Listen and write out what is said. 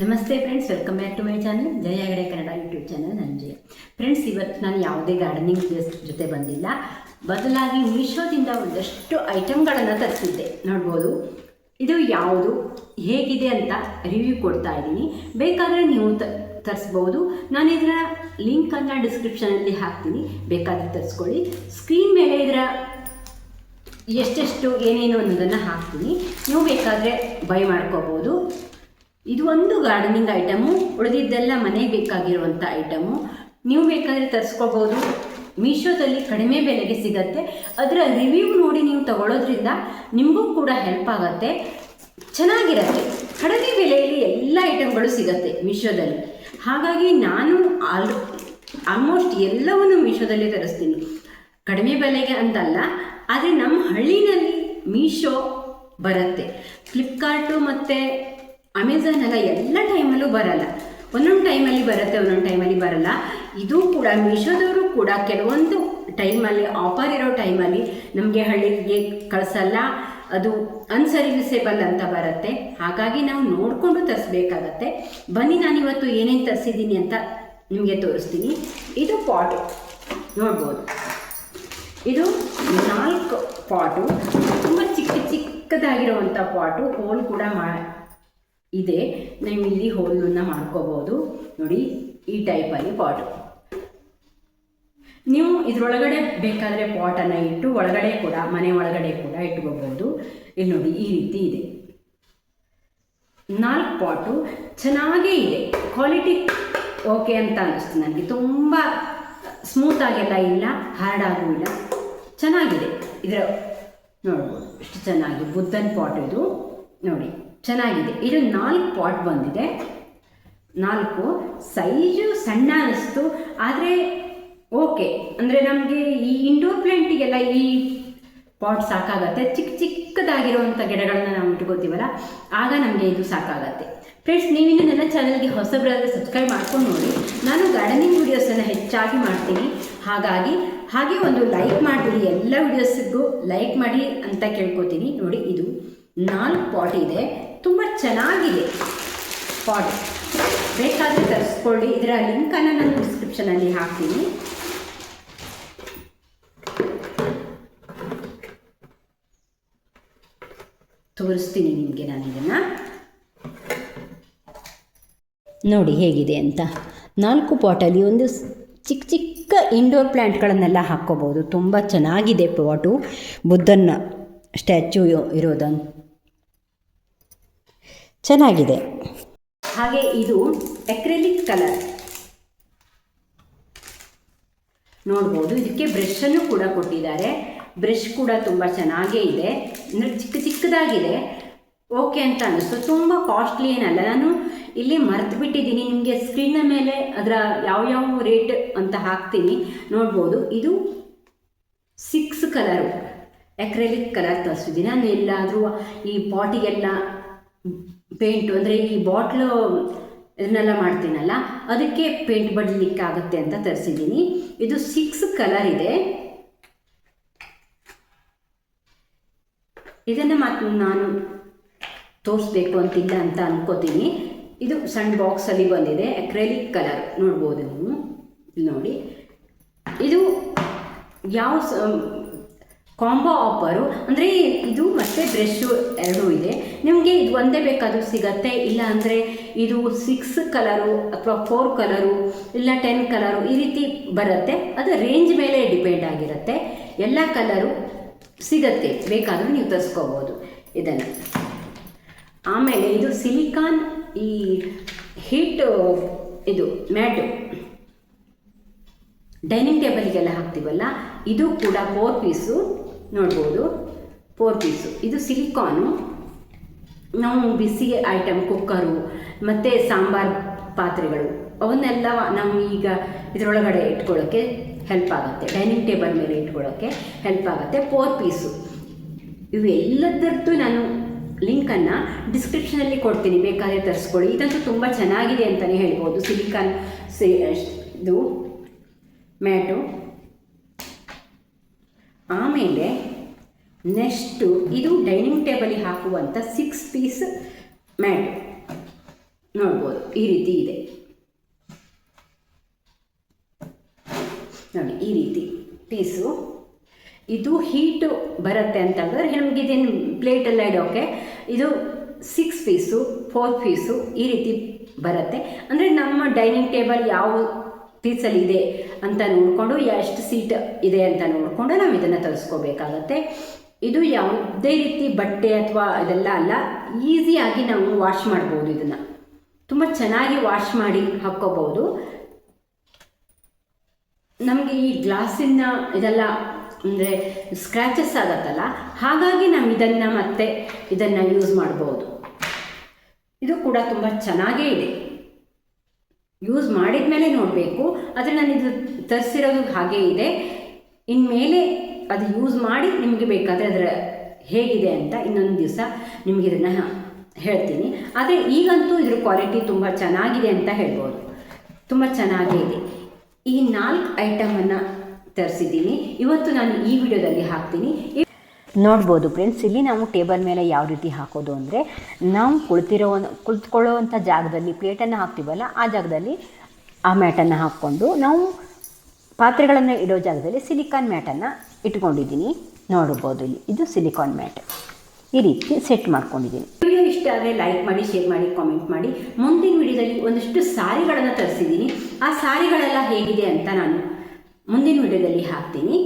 ನಮಸ್ತೆ friends, welcome back to my channel Jaya Hegade Kannada YouTube channel. ನನ್ನ Jaya friends, ಇವತ್ತು ನಾನು ಯಾವುದೇ ಗಾರ್ಡನಿಂಗ್ ಜೊತೆ ಬಂದಿಲ್ಲ, ಬದಲಾಗಿ ಮೀಶೋದಿಂದ ಒಂದಷ್ಟು ಐಟಮ್ಗಳನ್ನು ತರಿಸಿದ್ದೆ. ನೋಡ್ಬೋದು, ಇದು ಯಾವುದು ಹೇಗಿದೆ ಅಂತ ರಿವ್ಯೂ ಕೊಡ್ತಾ ಇದ್ದೀನಿ. ಬೇಕಾದರೆ ನೀವು ತರಿಸ್ಬೋದು. ನಾನು ಇದರ ಲಿಂಕನ್ನು ಡಿಸ್ಕ್ರಿಪ್ಷನಲ್ಲಿ ಹಾಕ್ತೀನಿ, ಬೇಕಾದರೆ ತರಿಸ್ಕೊಳ್ಳಿ. ಸ್ಕ್ರೀನ್ ಮೇಲೆ ಇದರ ಎಷ್ಟೆಷ್ಟು ಏನೇನು ಅನ್ನೋದನ್ನು ಹಾಕ್ತೀನಿ, ನೀವು ಬೇಕಾದರೆ ಬೈ ಮಾಡ್ಕೋಬೋದು. ಇದು ಒಂದು ಗಾರ್ಡನಿಂಗ್ ಐಟಮು, ಉಳಿದಿದ್ದೆಲ್ಲ ಮನೆಗೆ ಬೇಕಾಗಿರುವಂಥ ಐಟಮು. ನೀವು ಬೇಕಾದರೆ ತರಿಸ್ಕೋಬೋದು. ಮೀಶೋದಲ್ಲಿ ಕಡಿಮೆ ಬೆಲೆಗೆ ಸಿಗತ್ತೆ. ಅದರ ರಿವ್ಯೂ ನೋಡಿ ನೀವು ತಗೊಳ್ಳೋದ್ರಿಂದ ನಿಮಗೂ ಕೂಡ ಹೆಲ್ಪ್ ಆಗುತ್ತೆ, ಚೆನ್ನಾಗಿರುತ್ತೆ. ಕಡಿಮೆ ಬೆಲೆಯಲ್ಲಿ ಎಲ್ಲ ಐಟಮ್ಗಳು ಸಿಗತ್ತೆ ಮೀಶೋದಲ್ಲಿ. ಹಾಗಾಗಿ ನಾನು ಆಲ್ಮೋಸ್ಟ್ ಎಲ್ಲವನ್ನು ಮೀಶೋದಲ್ಲಿ ತರಿಸ್ತೀನಿ, ಕಡಿಮೆ ಬೆಲೆಗೆ ಅಂತಲ್ಲ. ಆದರೆ ನಮ್ಮ ಹಳ್ಳಿನಲ್ಲಿ ಮೀಶೋ ಬರುತ್ತೆ. ಫ್ಲಿಪ್ಕಾರ್ಟು ಮತ್ತು ಅಮೆಝಾನ್ ಎಲ್ಲ ಟೈಮಲ್ಲೂ ಬರಲ್ಲ. ಒಂದೊಂದು ಟೈಮಲ್ಲಿ ಬರುತ್ತೆ, ಒಂದೊಂದು ಟೈಮಲ್ಲಿ ಬರಲ್ಲ. ಇದು ಕೂಡ ಮೀಶೋದವರು ಕೂಡ ಕೆಲವೊಂದು ಟೈಮಲ್ಲಿ ಆಫರ್ ಇರೋ ಟೈಮಲ್ಲಿ ನಮಗೆ ಹಳ್ಳಿಗೆ ಕಳಿಸಲ್ಲ, ಅದು ಅನ್ಸರ್ವಿಸೇಬಲ್ ಅಂತ ಬರುತ್ತೆ. ಹಾಗಾಗಿ ನಾವು ನೋಡಿಕೊಂಡು ತರಿಸ್ಬೇಕಾಗತ್ತೆ. ಬನ್ನಿ, ನಾನಿವತ್ತು ಏನೇನು ತರಿಸಿದ್ದೀನಿ ಅಂತ ನಿಮಗೆ ತೋರಿಸ್ತೀನಿ. ಇದು ಪಾಟು ನೋಡ್ಬೋದು, ಇದು 4 ಪಾಟು, ತುಂಬ ಚಿಕ್ಕದಾಗಿರುವಂಥ ಪಾಟು. ಹೋಲ್ ಕೂಡ ಇದೆ, ನೀವು ಇಲ್ಲಿ ಹೋಲನ್ನು ಮಾಡ್ಕೋಬೋದು. ನೋಡಿ, ಈ ಟೈಪಲ್ಲಿ ಪಾಟು. ನೀವು ಇದರೊಳಗಡೆ ಬೇಕಾದರೆ ಪಾಟನ್ನು ಇಟ್ಟು ಒಳಗಡೆ ಕೂಡ, ಮನೆ ಒಳಗಡೆ ಕೂಡ ಇಟ್ಕೋಬೋದು. ಇಲ್ಲಿ ನೋಡಿ, ಈ ರೀತಿ ಇದೆ. 4 ಪಾಟು ಚೆನ್ನಾಗೇ ಇದೆ. ಕ್ವಾಲಿಟಿ ಓಕೆ ಅಂತ ಅನ್ನಿಸ್ತು ನನಗೆ. ತುಂಬ ಸ್ಮೂತಾಗೆಲ್ಲ ಇಲ್ಲ, ಹಾರ್ಡಾಗೂ ಇಲ್ಲ, ಚೆನ್ನಾಗಿದೆ. ಇದರ ನೋಡ್ಬೋದು ಎಷ್ಟು ಚೆನ್ನಾಗಿ ಬುದ್ಧನ ಪಾಟ್ ಇದು. ನೋಡಿ, ಚೆನ್ನಾಗಿದೆ. ಇದು 4 ಪಾಟ್ ಬಂದಿದೆ. 4 ಸೈಜು ಸಣ್ಣ ಅನ್ನಿಸ್ತು, ಆದರೆ ಓಕೆ. ಅಂದರೆ ನಮಗೆ ಈ ಇಂಡೋರ್ ಪ್ಲಾಂಟಿಗೆಲ್ಲ ಈ ಪಾಟ್ ಸಾಕಾಗತ್ತೆ. ಚಿಕ್ಕದಾಗಿರುವಂಥ ಗಿಡಗಳನ್ನ ನಾವು ಇಟ್ಕೋತೀವಲ್ಲ, ಆಗ ನಮಗೆ ಇದು ಸಾಕಾಗತ್ತೆ. ಫ್ರೆಂಡ್ಸ್, ನೀವಿನ್ನು ನನ್ನ ಚಾನಲ್ಗೆ ಹೊಸಬರಾದರೆ ಸಬ್ಸ್ಕ್ರೈಬ್ ಮಾಡ್ಕೊಂಡು ನೋಡಿ. ನಾನು ಗಾರ್ಡನಿಂಗ್ ವಿಡಿಯೋಸನ್ನು ಹೆಚ್ಚಾಗಿ ಮಾಡ್ತೀನಿ, ಹಾಗೆ ಒಂದು ಲೈಕ್ ಮಾಡಿಬಿಡಿ. ಎಲ್ಲ ವಿಡಿಯೋಸಿಗೂ ಲೈಕ್ ಮಾಡಿ ಅಂತ ಕೇಳ್ಕೊತೀನಿ. ನೋಡಿ, ಇದು 4 ಪಾಟ್ ಇದೆ, ತುಂಬ ಚೆನ್ನಾಗಿದೆ ಪಾಟ್. ಬೇಕಾದರೆ ತರಿಸ್ಕೊಳ್ಳಿ. ಇದರ ಲಿಂಕನ್ನು ನಾನು ಡಿಸ್ಕ್ರಿಪ್ಷನಲ್ಲಿ ಹಾಕ್ತೀನಿ. ತೋರಿಸ್ತೀನಿ ನಿಮಗೆ ನಾನು ಇದನ್ನು. ನೋಡಿ ಹೇಗಿದೆ ಅಂತ. 4 ಪಾಟಲ್ಲಿ ಒಂದು ಚಿಕ್ಕ ಇಂಡೋರ್ ಪ್ಲ್ಯಾಂಟ್ಗಳನ್ನೆಲ್ಲ ಹಾಕ್ಕೋಬೋದು. ತುಂಬ ಚೆನ್ನಾಗಿದೆ ಪಾಟು. ಬುದ್ಧನ ಸ್ಟ್ಯಾಚ್ಯೂ ಇರೋದನ್ನು ಚೆನ್ನಾಗಿದೆ. ಹಾಗೆ ಇದು ಎಕ್ರೆಲಿಕ್ ಕಲರ್ ನೋಡ್ಬೋದು. ಇದಕ್ಕೆ ಬ್ರಷನ್ನು ಕೂಡ ಕೊಟ್ಟಿದ್ದಾರೆ. ಬ್ರಷ್ ಕೂಡ ತುಂಬ ಚೆನ್ನಾಗೇ ಇದೆ, ಅಂದರೆ ಚಿಕ್ಕದಾಗಿದೆ. ಓಕೆ ಅಂತ ಅನ್ನಿಸ್ತು. ತುಂಬ ಕಾಸ್ಟ್ಲಿ ಏನಲ್ಲ. ನಾನು ಇಲ್ಲಿ ಮರೆತು ಬಿಟ್ಟಿದ್ದೀನಿ, ನಿಮಗೆ ಸ್ಕ್ರೀನ್ನ ಮೇಲೆ ಅದರ ಯಾವ ರೇಟ್ ಅಂತ ಹಾಕ್ತೀನಿ, ನೋಡ್ಬೋದು. ಇದು 6 ಕಲರು ಎಕ್ರೆಲಿಕ್ ಕಲರ್ ತರಿಸಿದ್ದೀನಿ. ನಾನು ಎಲ್ಲಾದರೂ ಈ ಪಾಟಿಗೆಲ್ಲ ಪೇಂಟು, ಅಂದರೆ ಈ ಬಾಟ್ಲು ಇದನ್ನೆಲ್ಲ ಮಾಡ್ತೀನಲ್ಲ, ಅದಕ್ಕೆ ಪೇಂಟ್ ಬಡಲಿಕ್ಕಾಗುತ್ತೆ ಅಂತ ತರಿಸಿದ್ದೀನಿ. ಇದು 6 ಕಲರ್ ಇದೆ. ಇದನ್ನು ಮಾತ್ರ ನಾನು ತೋರಿಸ್ಬೇಕು ಅಂತಿಲ್ಲ ಅಂತ ಅನ್ಕೋತೀನಿ. ಇದು ಸಣ್ಣ ಬಾಕ್ಸಲ್ಲಿ ಬಂದಿದೆ, ಎಕ್ರೆಲಿಕ್ ಕಲರ್ ನೋಡ್ಬೋದು ನೀವು. ನೋಡಿ, ಇದು ಯಾವ ಕಾಂಬೋ ಆಫರು, ಅಂದರೆ ಇದು ಮತ್ತು ಬ್ರಷು ಎರಡೂ ಇದೆ. ನಿಮಗೆ ಇದು ಒಂದೇ ಬೇಕಾದರೂ ಸಿಗತ್ತೆ, ಇಲ್ಲ ಅಂದರೆ ಇದು 6 ಕಲರು ಅಥವಾ 4 ಕಲರು ಇಲ್ಲ 10 ಕಲರು ಈ ರೀತಿ ಬರುತ್ತೆ. ಅದು ರೇಂಜ್ ಮೇಲೆ ಡಿಪೆಂಡ್ ಆಗಿರುತ್ತೆ. ಎಲ್ಲ ಕಲರು ಸಿಗತ್ತೆ, ಬೇಕಾದರೂ ನೀವು ತರಿಸ್ಕೋಬೋದು ಇದನ್ನು. ಆಮೇಲೆ ಇದು ಸಿಲಿಕಾನ್ ಈ ಹೀಟ್ ಇದು ಮ್ಯಾಟು ಡೈನಿಂಗ್ ಟೇಬಲ್ಗೆಲ್ಲ ಹಾಕ್ತೀವಲ್ಲ, ಇದು ಕೂಡ 4 ಪೀಸು ನೋಡ್ಬೋದು. 4 ಪೀಸು. ಇದು ಸಿಲಿಕಾನು. ನಾವು ಬಿಸಿ ಐಟಮ್, ಕುಕ್ಕರು ಮತ್ತು ಸಾಂಬಾರು ಪಾತ್ರೆಗಳು ಅವನ್ನೆಲ್ಲ ನಾವು ಈಗ ಇದರೊಳಗಡೆ ಇಟ್ಕೊಳ್ಳೋಕ್ಕೆ ಹೆಲ್ಪ್ ಆಗುತ್ತೆ. ಡೈನಿಂಗ್ ಟೇಬಲ್ ಮೇಲೆ ಇಟ್ಕೊಳ್ಳೋಕ್ಕೆ ಹೆಲ್ಪ್ ಆಗುತ್ತೆ. 4 ಪೀಸು. ಇವೆಲ್ಲದರದ್ದು ನಾನು ಲಿಂಕನ್ನು ಡಿಸ್ಕ್ರಿಪ್ಷನಲ್ಲಿ ಕೊಡ್ತೀನಿ, ಬೇಕಾದರೆ ತರಿಸ್ಕೊಳ್ಳಿ. ಇದಂತೂ ತುಂಬ ಚೆನ್ನಾಗಿದೆ ಅಂತಲೇ ಹೇಳ್ಬೋದು. ಸಿಲಿಕಾನ್ ಇದು ಮ್ಯಾಟು. ಆಮೇಲೆ ನೆಕ್ಸ್ಟು ಇದು ಡೈನಿಂಗ್ ಟೇಬಲಿಗೆ ಹಾಕುವಂಥ 6 ಪೀಸ್ ಮ್ಯಾಟು ನೋಡ್ಬೋದು ಈ ರೀತಿ ಇದೆ ನೋಡಿ, ಈ ರೀತಿ ಪೀಸು. ಇದು ಹೀಟು ಬರುತ್ತೆ ಅಂತ ಹೇಳಿದ್ರೆ ನಮಗೆ ಇದೇನು ಪ್ಲೇಟೆಲ್ಲ ಇಡೋಕ್ಕೆ ಇದು 6 ಪೀಸು 4 ಪೀಸು ಈ ರೀತಿ ಬರುತ್ತೆ. ಅಂದರೆ ನಮ್ಮ ಡೈನಿಂಗ್ ಟೇಬಲ್ ಯಾವ ಪೀಸಲ್ಲಿ ಇದೆ ಅಂತ ನೋಡಿಕೊಂಡು ಎಷ್ಟು ಸೀಟ್ ಇದೆ ಅಂತ ನೋಡಿಕೊಂಡು ನಾವು ಇದನ್ನು ತರಿಸ್ಕೋಬೇಕಾಗತ್ತೆ. ಇದು ಯಾವುದೇ ರೀತಿ ಬಟ್ಟೆ ಅಥವಾ ಇದೆಲ್ಲ ಅಲ್ಲ, ಈಸಿಯಾಗಿ ನಾವು ವಾಶ್ ಮಾಡ್ಬೋದು. ಇದನ್ನು ತುಂಬ ಚೆನ್ನಾಗಿ ವಾಶ್ ಮಾಡಿ ಹಾಕ್ಕೋಬೋದು. ನಮಗೆ ಈ ಗ್ಲಾಸಿನ ಇದೆಲ್ಲ ಅಂದರೆ ಸ್ಕ್ರ್ಯಾಚಸ್ ಆಗುತ್ತಲ್ಲ, ಹಾಗಾಗಿ ನಾವು ಇದನ್ನು ಯೂಸ್ ಮಾಡ್ಬೋದು. ಇದು ಕೂಡ ತುಂಬ ಚೆನ್ನಾಗೇ ಇದೆ. ಯೂಸ್ ಮಾಡಿದ ಮೇಲೆ ನೋಡಬೇಕು, ಆದರೆ ನಾನು ಇದು ತರಿಸಿರೋದು ಹಾಗೇ ಇದೆ. ಇನ್ಮೇಲೆ ಅದು ಯೂಸ್ ಮಾಡಿ ನಿಮಗೆ ಬೇಕಾದರೆ ಅದರ ಹೇಗಿದೆ ಅಂತ ಇನ್ನೊಂದು ದಿವಸ ನಿಮಗೆ ಇದನ್ನು ಹೇಳ್ತೀನಿ. ಆದರೆ ಈಗಂತೂ ಇದ್ರ ಕ್ವಾಲಿಟಿ ತುಂಬ ಚೆನ್ನಾಗಿದೆ ಅಂತ ಹೇಳ್ಬೋದು. ತುಂಬ ಚೆನ್ನಾಗೇ ಇದೆ. ಈ 4 ಐಟಮನ್ನು ತರಿಸಿದ್ದೀನಿ. ಇವತ್ತು ನಾನು ಈ ವಿಡಿಯೋದಲ್ಲಿ ಹಾಕ್ತೀನಿ. ನೋಡ್ಬೋದು ಫ್ರೆಂಡ್ಸ್, ಇಲ್ಲಿ ನಾವು ಟೇಬಲ್ ಮೇಲೆ ಯಾವ ರೀತಿ ಹಾಕೋದು ಅಂದರೆ, ನಾವು ಕುಳಿತುಕೊಳ್ಳುವಂಥ ಜಾಗದಲ್ಲಿ ಪ್ಲೇಟನ್ನು ಹಾಕ್ತೀವಲ್ಲ, ಆ ಜಾಗದಲ್ಲಿ ಆ ಮ್ಯಾಟನ್ನು ಹಾಕ್ಕೊಂಡು ನಾವು ಪಾತ್ರೆಗಳನ್ನು ಇಡೋ ಜಾಗದಲ್ಲಿ ಸಿಲಿಕಾನ್ ಮ್ಯಾಟನ್ನು ಇಟ್ಕೊಂಡಿದ್ದೀನಿ. ನೋಡ್ಬೋದು ಇಲ್ಲಿ ಇದು ಸಿಲಿಕಾನ್ ಮ್ಯಾಟ್. ಈ ರೀತಿ ಸೆಟ್ ಮಾಡ್ಕೊಂಡಿದ್ದೀನಿ. ವಿಡಿಯೋ ಇಷ್ಟ ಆದರೆ ಲೈಕ್ ಮಾಡಿ, ಶೇರ್ ಮಾಡಿ, ಕಾಮೆಂಟ್ ಮಾಡಿ. ಮುಂದಿನ ವಿಡಿಯೋದಲ್ಲಿ ಒಂದಿಷ್ಟು ಸಾರಿಗಳನ್ನು ತರಿಸಿದ್ದೀನಿ. ಆ ಸಾರಿಗಳೆಲ್ಲ ಹೇಗಿದೆ ಅಂತ ನಾನು ಮುಂದಿನ ವಿಡಿಯೋದಲ್ಲಿ ಹಾಕ್ತೀನಿ.